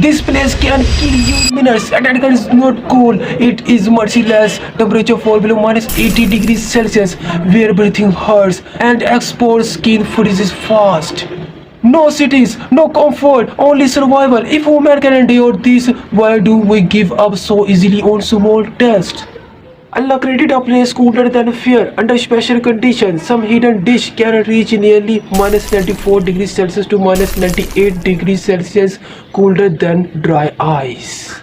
This place can kill you in minutes. Antarctica is not cool, it is merciless. Temperature fall below minus 80 degrees Celsius, where breathing hurts and exposed skin freezes fast. No cities, no comfort, only survival. If human can endure this, why do we give up so easily on small tests? Allah created a place cooler than fear. Under special conditions, some hidden dish can reach nearly minus 94 degrees Celsius to minus 98 degrees Celsius, colder than dry ice.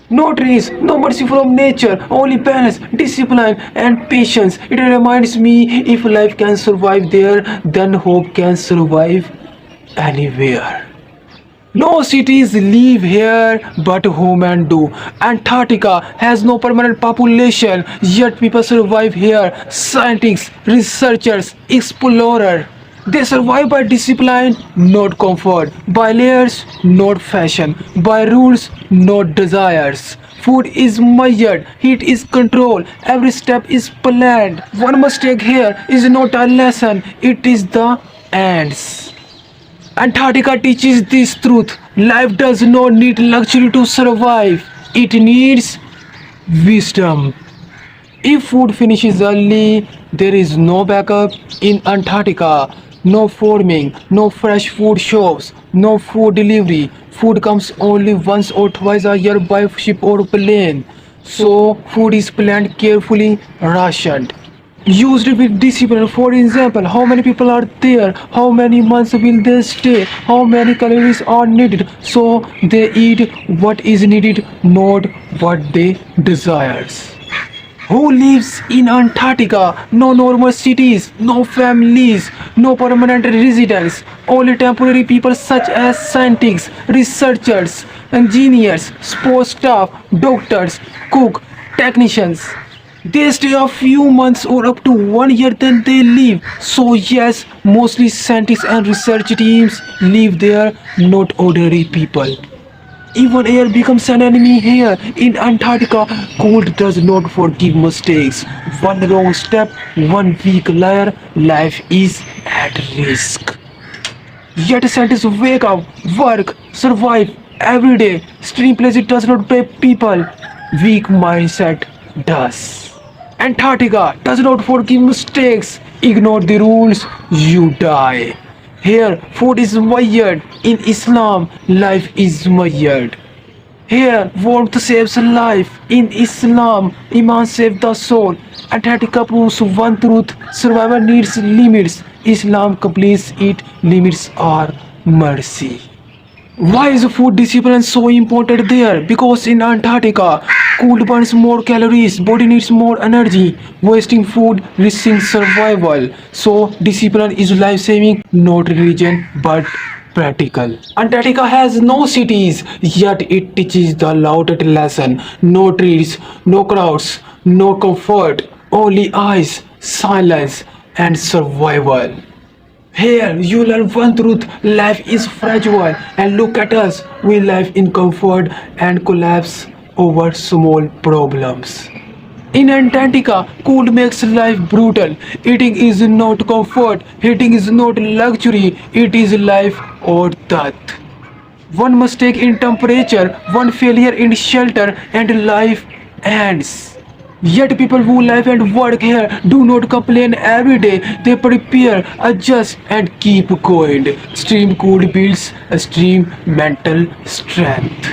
No trees, no mercy from nature, only balance, discipline, and patience. It reminds me, if life can survive there, then hope can survive anywhere. No cities live here, but humans do. Antarctica has no permanent population, yet people survive here. Scientists, researchers, explorers. They survive by discipline, not comfort. By layers, not fashion. By rules, not desires. Food is measured, heat is controlled, every step is planned. One mistake here is not a lesson, it is the ends. Antarctica teaches this truth. Life does not need luxury to survive. It needs wisdom. If food finishes early, there is no backup in Antarctica. No farming, no fresh food shops, no food delivery. Food comes only once or twice a year by ship or plane. So food is planned carefully, rationed, used with discipline. For example, how many people are there, how many months will they stay, how many calories are needed, so they eat what is needed, not what they desires. Who lives in Antarctica? No normal cities, no families, no permanent residents, only temporary people such as scientists, researchers, engineers, sports staff, doctors, cook, technicians. They stay a few months or up to 1 year, then they leave. So yes, mostly scientists and research teams live there, not ordinary people. Even air becomes an enemy here. In Antarctica, cold does not forgive mistakes. One wrong step, one weak layer, life is at risk. Yet scientists wake up, work, survive every day. Extreme pleasure does not pay people. Weak mindset does. Antarctica does not forgive mistakes. Ignore the rules, you die. Here, food is measured. In Islam, life is measured. Here, warmth saves life. In Islam, Iman saves the soul. Antarctica proves one truth: survival needs limits. Islam completes it. Limits are mercy. Why is food discipline so important there? Because in Antarctica, cold burns more calories, body needs more energy. Wasting food risking survival. So discipline is life-saving, not religion, but practical. Antarctica has no cities, yet it teaches the loudest lesson. No trees, no crowds, no comfort, only ice, silence, and survival. Here you learn one truth: life is fragile, and look at us. We live in comfort and collapse over small problems. In Antarctica, cold makes life brutal. Eating is not comfort, eating is not luxury, it is life or death. One mistake in temperature, one failure in shelter, and life ends. Yet people who live and work here do not complain every day. They prepare, adjust, and keep going. Extreme cold builds extreme mental strength.